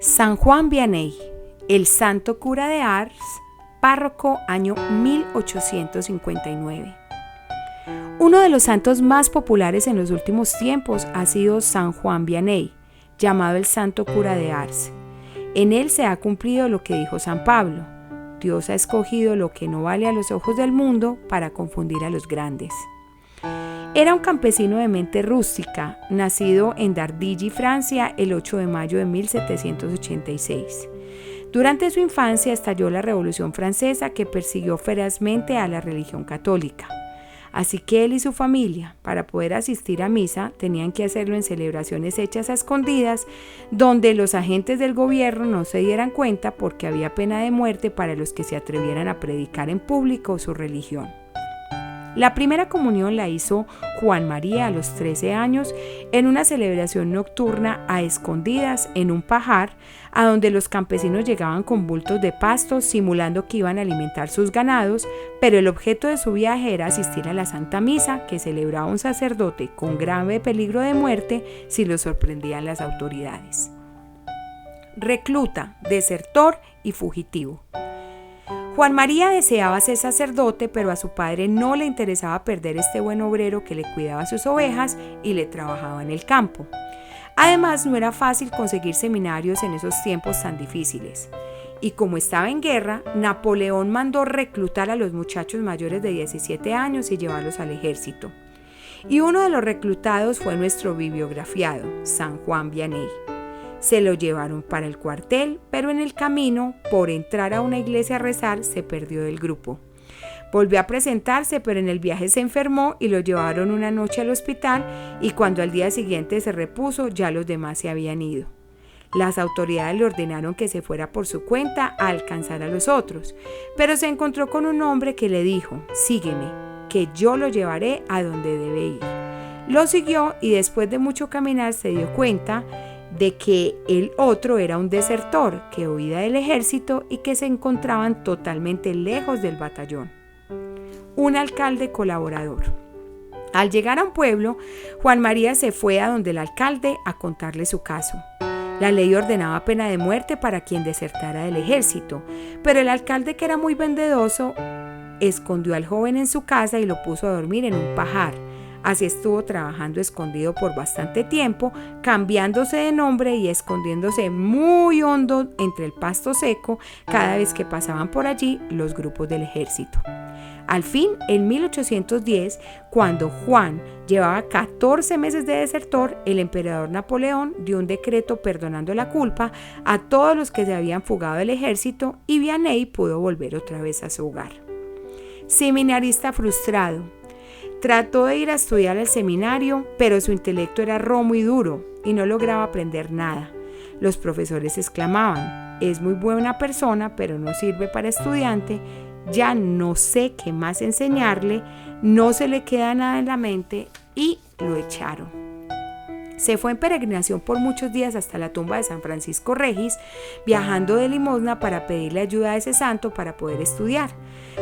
San Juan Vianney, el santo cura de Ars, párroco año 1859. Uno de los santos más populares en los últimos tiempos ha sido San Juan Vianney, llamado el santo cura de Ars. En él se ha cumplido lo que dijo San Pablo: Dios ha escogido lo que no vale a los ojos del mundo para confundir a los grandes. Era un campesino de mente rústica, nacido en Dardilly, Francia, el 8 de mayo de 1786. Durante su infancia estalló la Revolución Francesa, que persiguió ferozmente a la religión católica. Así que él y su familia, para poder asistir a misa, tenían que hacerlo en celebraciones hechas a escondidas, donde los agentes del gobierno no se dieran cuenta, porque había pena de muerte para los que se atrevieran a predicar en público su religión. La primera comunión la hizo Juan María a los 13 años en una celebración nocturna a escondidas en un pajar, a donde los campesinos llegaban con bultos de pasto simulando que iban a alimentar sus ganados, pero el objeto de su viaje era asistir a la Santa Misa que celebraba un sacerdote con grave peligro de muerte si lo sorprendían las autoridades. Recluta, desertor y fugitivo. Juan María deseaba ser sacerdote, pero a su padre no le interesaba perder este buen obrero que le cuidaba sus ovejas y le trabajaba en el campo. Además, no era fácil conseguir seminarios en esos tiempos tan difíciles. Y como estaba en guerra, Napoleón mandó reclutar a los muchachos mayores de 17 años y llevarlos al ejército. Y uno de los reclutados fue nuestro bibliografiado, San Juan Vianney. Se lo llevaron para el cuartel, pero en el camino, por entrar a una iglesia a rezar, se perdió del grupo. Volvió a presentarse, pero en el viaje se enfermó y lo llevaron una noche al hospital, y cuando al día siguiente se repuso, ya los demás se habían ido. Las autoridades le ordenaron que se fuera por su cuenta a alcanzar a los otros, pero se encontró con un hombre que le dijo: «Sígueme, que yo lo llevaré a donde debe ir». Lo siguió y después de mucho caminar se dio cuenta de que el otro era un desertor que huía del ejército y que se encontraban totalmente lejos del batallón. Un alcalde colaborador. Al llegar a un pueblo, Juan María se fue a donde el alcalde a contarle su caso. La ley ordenaba pena de muerte para quien desertara del ejército, pero el alcalde, que era muy vendedoso, escondió al joven en su casa y lo puso a dormir en un pajar. Así estuvo trabajando escondido por bastante tiempo, cambiándose de nombre y escondiéndose muy hondo entre el pasto seco cada vez que pasaban por allí los grupos del ejército. Al fin, en 1810, cuando Juan llevaba 14 meses de desertor, el emperador Napoleón dio un decreto perdonando la culpa a todos los que se habían fugado del ejército, y Vianney pudo volver otra vez a su hogar. Seminarista frustrado. Trató de ir a estudiar al seminario, pero su intelecto era romo y duro y no lograba aprender nada. Los profesores exclamaban: «Es muy buena persona, pero no sirve para estudiante, ya no sé qué más enseñarle, no se le queda nada en la mente», y lo echaron. Se fue en peregrinación por muchos días hasta la tumba de San Francisco Regis, viajando de limosna para pedirle ayuda a ese santo para poder estudiar.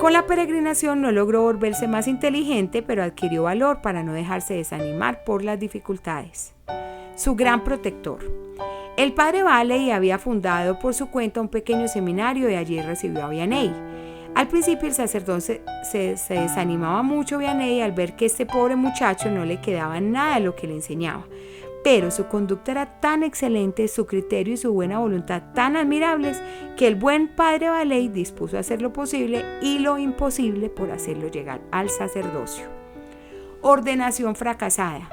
Con la peregrinación no logró volverse más inteligente, pero adquirió valor para no dejarse desanimar por las dificultades. Su gran protector. El padre Valley había fundado por su cuenta un pequeño seminario y allí recibió a Vianney. Al principio el sacerdote se desanimaba mucho Vianney al ver que este pobre muchacho no le quedaba nada de lo que le enseñaba. Pero su conducta era tan excelente, su criterio y su buena voluntad tan admirables, que el buen padre Valley dispuso a hacer lo posible y lo imposible por hacerlo llegar al sacerdocio. Ordenación fracasada.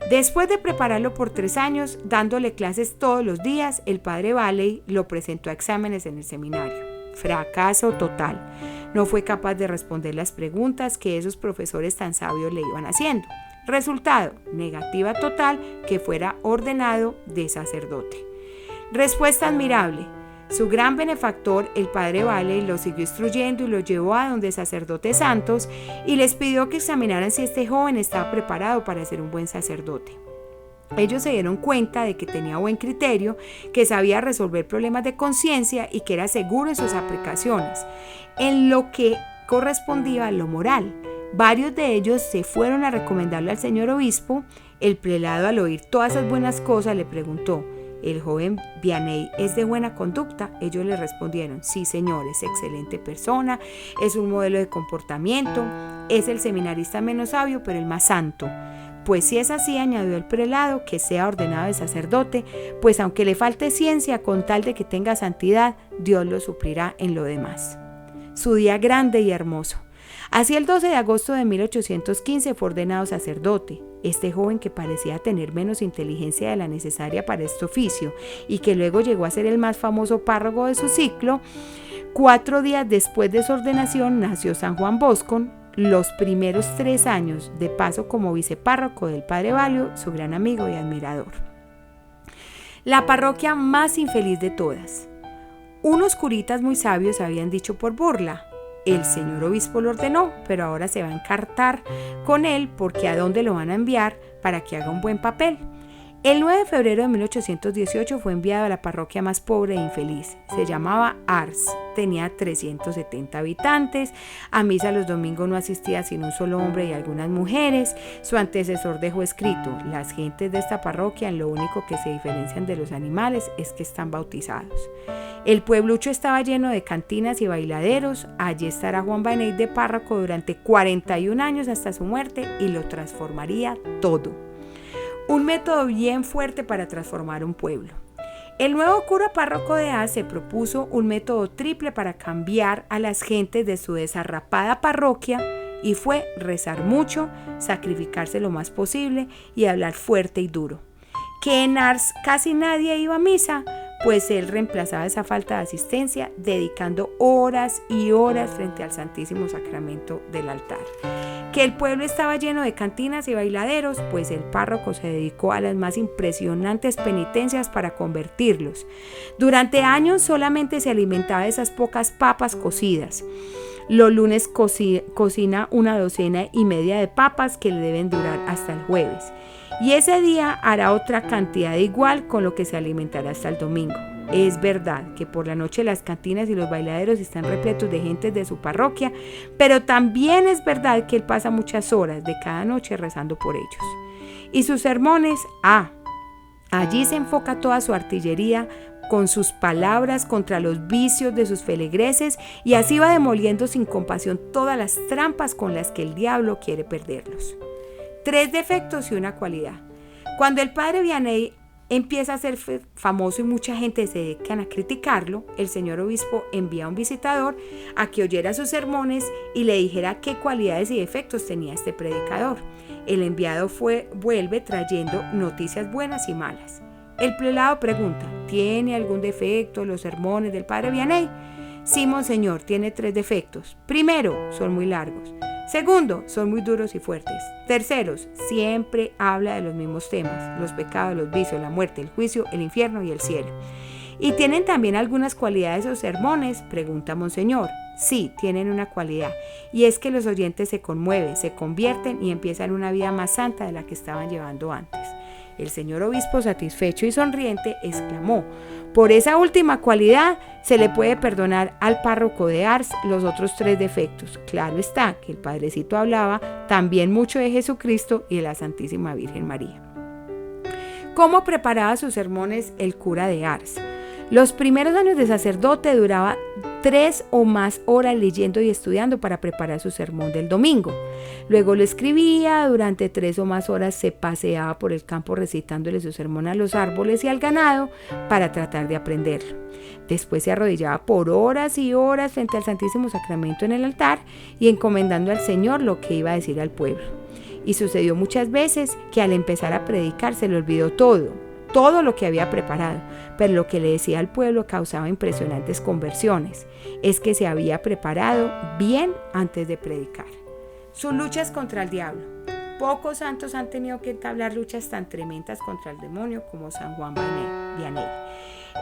Después de prepararlo por 3 años, dándole clases todos los días, el padre Valley lo presentó a exámenes en el seminario. Fracaso total. No fue capaz de responder las preguntas que esos profesores tan sabios le iban haciendo. Resultado: negativa total que fuera ordenado de sacerdote. Respuesta admirable. Su gran benefactor, el padre Valley, lo siguió instruyendo y lo llevó a donde sacerdotes santos y les pidió que examinaran si este joven estaba preparado para ser un buen sacerdote. Ellos se dieron cuenta de que tenía buen criterio, que sabía resolver problemas de conciencia y que era seguro en sus aplicaciones, en lo que correspondía a lo moral. Varios de ellos se fueron a recomendarlo al señor obispo. El prelado, al oír todas esas buenas cosas, le preguntó: ¿El joven Vianney es de buena conducta? Ellos le respondieron: sí, señor, es excelente persona, es un modelo de comportamiento, es el seminarista menos sabio, pero el más santo. Pues si es así, añadió el prelado, que sea ordenado de sacerdote, pues aunque le falte ciencia, con tal de que tenga santidad, Dios lo suplirá en lo demás. Su día grande y hermoso. Así, el 12 de agosto de 1815 fue ordenado sacerdote. Este joven, que parecía tener menos inteligencia de la necesaria para este oficio y que luego llegó a ser el más famoso párroco de su ciclo, 4 días después de su ordenación nació San Juan Bosco. Los primeros 3 años de paso como vicepárroco del padre Valio, su gran amigo y admirador. La parroquia más infeliz de todas. Unos curitas muy sabios habían dicho por burla: el señor obispo lo ordenó, pero ahora se va a encartar con él, porque ¿a dónde lo van a enviar para que haga un buen papel? El 9 de febrero de 1818 fue enviado a la parroquia más pobre e infeliz. Se llamaba Ars, tenía 370 habitantes, a misa los domingos no asistía sino un solo hombre y algunas mujeres. Su antecesor dejó escrito: las gentes de esta parroquia, en lo único que se diferencian de los animales es que están bautizados. El pueblucho estaba lleno de cantinas y bailaderos. Allí estará Juan Vianney de párroco durante 41 años hasta su muerte, y lo transformaría todo. Un método bien fuerte para transformar un pueblo. El nuevo cura párroco de Ars se propuso un método triple para cambiar a las gentes de su desarrapada parroquia, y fue rezar mucho, sacrificarse lo más posible y hablar fuerte y duro. Que en Ars casi nadie iba a misa, pues él reemplazaba esa falta de asistencia dedicando horas y horas frente al Santísimo Sacramento del altar. Que el pueblo estaba lleno de cantinas y bailaderos, pues el párroco se dedicó a las más impresionantes penitencias para convertirlos. Durante años solamente se alimentaba de esas pocas papas cocidas. Los lunes cocina 1,5 docena de papas que le deben durar hasta el jueves. Y ese día hará otra cantidad igual, con lo que se alimentará hasta el domingo. Es verdad que por la noche las cantinas y los bailaderos están repletos de gentes de su parroquia, pero también es verdad que él pasa muchas horas de cada noche rezando por ellos. Y sus sermones, allí se enfoca toda su artillería con sus palabras contra los vicios de sus feligreses, y así va demoliendo sin compasión todas las trampas con las que el diablo quiere perderlos. 3 defectos y una cualidad. Cuando el padre Vianney empieza a ser famoso y mucha gente se dedica a criticarlo, el señor obispo envía a un visitador a que oyera sus sermones y le dijera qué cualidades y defectos tenía este predicador. El enviado vuelve trayendo noticias buenas y malas. El prelado pregunta: ¿tiene algún defecto los sermones del padre Vianney? Sí, monseñor, tiene 3 defectos. Primero, son muy largos. Segundo, son muy duros y fuertes. Terceros, siempre habla de los mismos temas: los pecados, los vicios, la muerte, el juicio, el infierno y el cielo. ¿Y tienen también algunas cualidades esos sermones?, pregunta monseñor. Sí, tienen una cualidad, y es que los oyentes se conmueven, se convierten y empiezan una vida más santa de la que estaban llevando antes. El señor obispo, satisfecho y sonriente, exclamó: por esa última cualidad se le puede perdonar al párroco de Ars los otros 3 defectos. Claro está que el padrecito hablaba también mucho de Jesucristo y de la Santísima Virgen María. ¿Cómo preparaba sus sermones el cura de Ars? Los primeros años de sacerdote duraba 3 o más horas leyendo y estudiando para preparar su sermón del domingo. Luego lo escribía, durante 3 o más horas se paseaba por el campo recitándole su sermón a los árboles y al ganado para tratar de aprenderlo. Después se arrodillaba por horas y horas frente al Santísimo Sacramento en el altar y encomendando al Señor lo que iba a decir al pueblo. Y sucedió muchas veces que al empezar a predicar se le olvidó todo lo que había preparado, pero lo que le decía al pueblo causaba impresionantes conversiones. Es que se había preparado bien antes de predicar. Sus luchas contra el diablo. Pocos santos han tenido que entablar luchas tan tremendas contra el demonio como San Juan Vianney.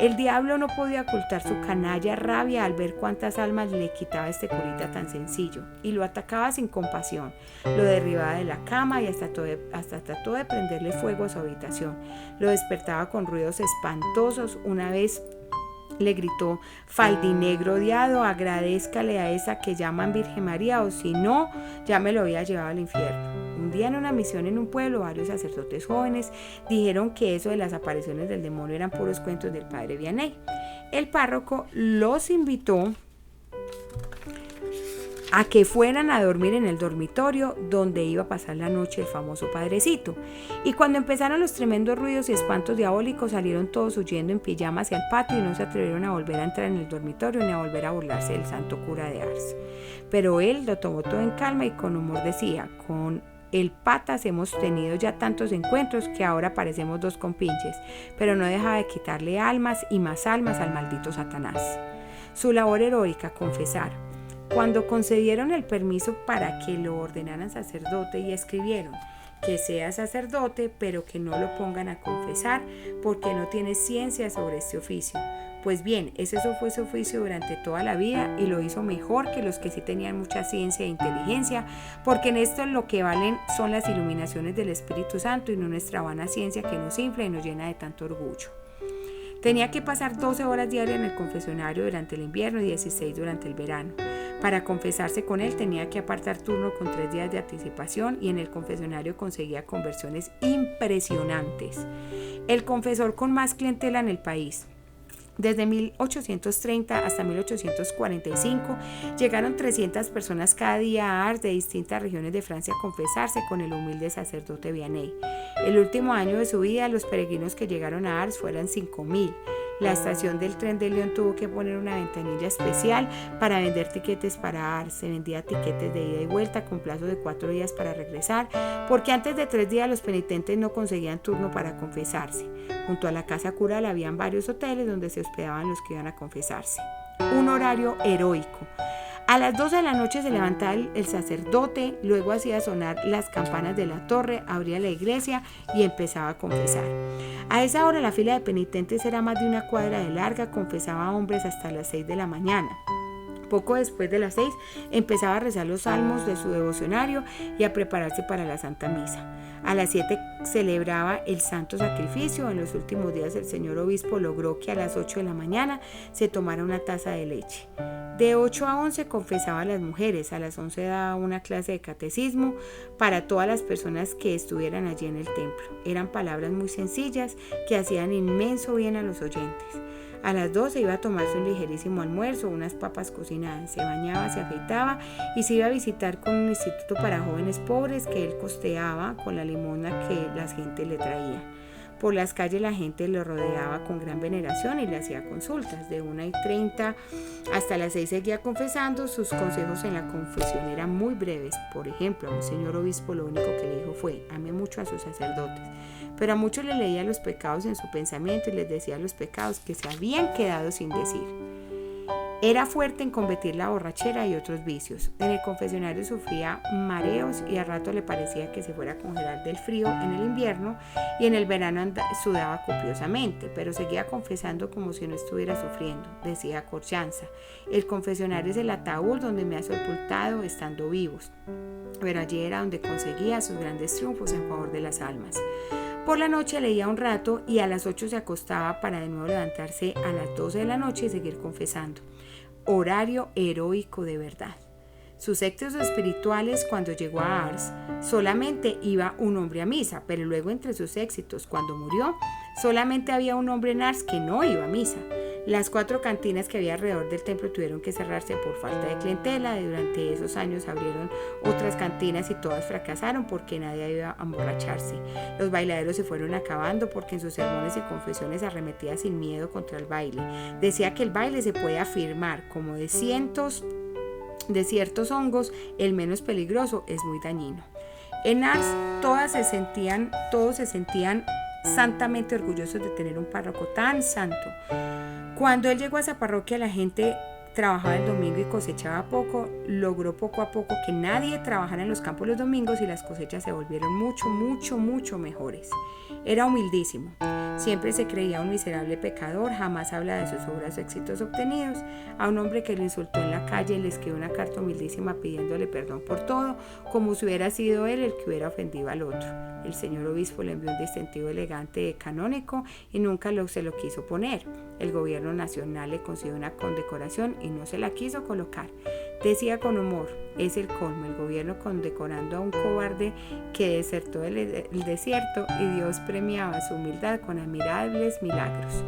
El diablo no podía ocultar su canalla rabia al ver cuántas almas le quitaba este curita tan sencillo, y lo atacaba sin compasión. Lo derribaba de la cama y hasta trató de prenderle fuego a su habitación. Lo despertaba con ruidos espantosos. Una vez le gritó: faldinegro odiado, agradézcale a esa que llaman Virgen María, o si no, ya me lo había llevado al infierno. Un un día en una misión en un pueblo, varios sacerdotes jóvenes dijeron que eso de las apariciones del demonio eran puros cuentos del padre Vianney. El párroco los invitó a que fueran a dormir en el dormitorio donde iba a pasar la noche el famoso padrecito. Y cuando empezaron los tremendos ruidos y espantos diabólicos, salieron todos huyendo en pijama hacia el patio y no se atrevieron a volver a entrar en el dormitorio ni a volver a burlarse del santo cura de Ars. Pero él lo tomó todo en calma y con humor decía: con el Patas hemos tenido ya tantos encuentros que ahora parecemos dos compinches, pero no dejaba de quitarle almas y más almas al maldito Satanás. Su labor heroica, confesar. Cuando concedieron el permiso para que lo ordenaran sacerdote y escribieron que sea sacerdote, pero que no lo pongan a confesar porque no tiene ciencia sobre este oficio. Pues bien, ese fue su oficio durante toda la vida y lo hizo mejor que los que sí tenían mucha ciencia e inteligencia, porque en esto lo que valen son las iluminaciones del Espíritu Santo y no nuestra vana ciencia que nos infla y nos llena de tanto orgullo. Tenía que pasar 12 horas diarias en el confesionario durante el invierno y 16 durante el verano. Para confesarse con él tenía que apartar turno con 3 días de anticipación y en el confesionario conseguía conversiones impresionantes. El confesor con más clientela en el país. Desde 1830 hasta 1845 llegaron 300 personas cada día a Ars de distintas regiones de Francia a confesarse con el humilde sacerdote Vianney. El último año de su vida, los peregrinos que llegaron a Ars fueron 5.000. La estación del tren de Lyon tuvo que poner una ventanilla especial para vender tiquetes para Ars. Se vendía tiquetes de ida y vuelta con plazo de 4 días para regresar, porque antes de 3 días los penitentes no conseguían turno para confesarse. Junto a la casa cural habían varios hoteles donde se hospedaban los que iban a confesarse. Un horario heroico. A las 12 de la noche se levantaba el sacerdote, luego hacía sonar las campanas de la torre, abría la iglesia y empezaba a confesar. A esa hora la fila de penitentes era más de 1 cuadra de larga, confesaba a hombres hasta las 6 de la mañana. Poco después de las 6 empezaba a rezar los salmos de su devocionario y a prepararse para la Santa Misa. A las 7 celebraba el Santo Sacrificio. En los últimos días el señor obispo logró que a las 8 de la mañana se tomara una taza de leche. De 8 a 11 confesaba a las mujeres, a las 11 daba una clase de catecismo para todas las personas que estuvieran allí en el templo. Eran palabras muy sencillas que hacían inmenso bien a los oyentes. A las 12 iba a tomarse un ligerísimo almuerzo, unas papas cocinadas, se bañaba, se afeitaba y se iba a visitar con un instituto para jóvenes pobres que él costeaba con la limosna que la gente le traía. Por las calles la gente lo rodeaba con gran veneración y le hacía consultas. De 1:30 hasta las 6 seguía confesando. Sus consejos en la confesión eran muy breves. Por ejemplo, a un señor obispo lo único que le dijo fue: ame mucho a sus sacerdotes. Pero a muchos le leía los pecados en su pensamiento y les decía los pecados que se habían quedado sin decir. Era fuerte en combatir la borrachera y otros vicios. En el confesionario sufría mareos y a rato le parecía que se fuera a congelar del frío en el invierno y en el verano sudaba copiosamente, pero seguía confesando como si no estuviera sufriendo. Decía Corchanza: el confesionario es el ataúd donde me ha sepultado estando vivos. Pero allí era donde conseguía sus grandes triunfos en favor de las almas. Por la noche leía un rato y a las 8 se acostaba para de nuevo levantarse a las 12 de la noche y seguir confesando. Horario heroico de verdad. Sus éxitos espirituales: cuando llegó a Ars, solamente iba un hombre a misa, pero luego entre sus éxitos, cuando murió, solamente había un hombre en Ars que no iba a misa. Las 4 cantinas que había alrededor del templo tuvieron que cerrarse por falta de clientela. Durante esos años abrieron otras cantinas y todas fracasaron porque nadie iba a emborracharse. Los bailaderos se fueron acabando porque en sus sermones y confesiones arremetía sin miedo contra el baile. Decía que el baile se puede afirmar como de ciertos hongos, el menos peligroso es muy dañino. En Ars todos se sentían santamente orgullosos de tener un párroco tan santo. Cuando él llegó a esa parroquia, la gente trabajaba el domingo y cosechaba poco. Logró poco a poco que nadie trabajara en los campos los domingos y las cosechas se volvieron mucho mejores. Era humildísimo. Siempre se creía un miserable pecador, jamás habla de sus obras o éxitos obtenidos. A un hombre que lo insultó en la calle le escribió una carta humildísima pidiéndole perdón por todo, como si hubiera sido él el que hubiera ofendido al otro. El señor obispo le envió un distintivo elegante de canónico y nunca se lo quiso poner. El gobierno nacional le concedió una condecoración y no se la quiso colocar. Decía con humor: es el colmo, el gobierno condecorando a un cobarde que desertó el desierto, y Dios premiaba su humildad con admirables milagros.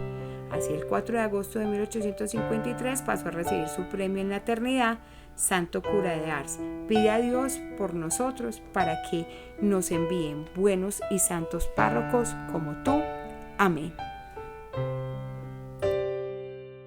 Así, el 4 de agosto de 1853 pasó a recibir su premio en la eternidad, Santo Cura de Ars. Pide a Dios por nosotros para que nos envíen buenos y santos párrocos como tú. Amén.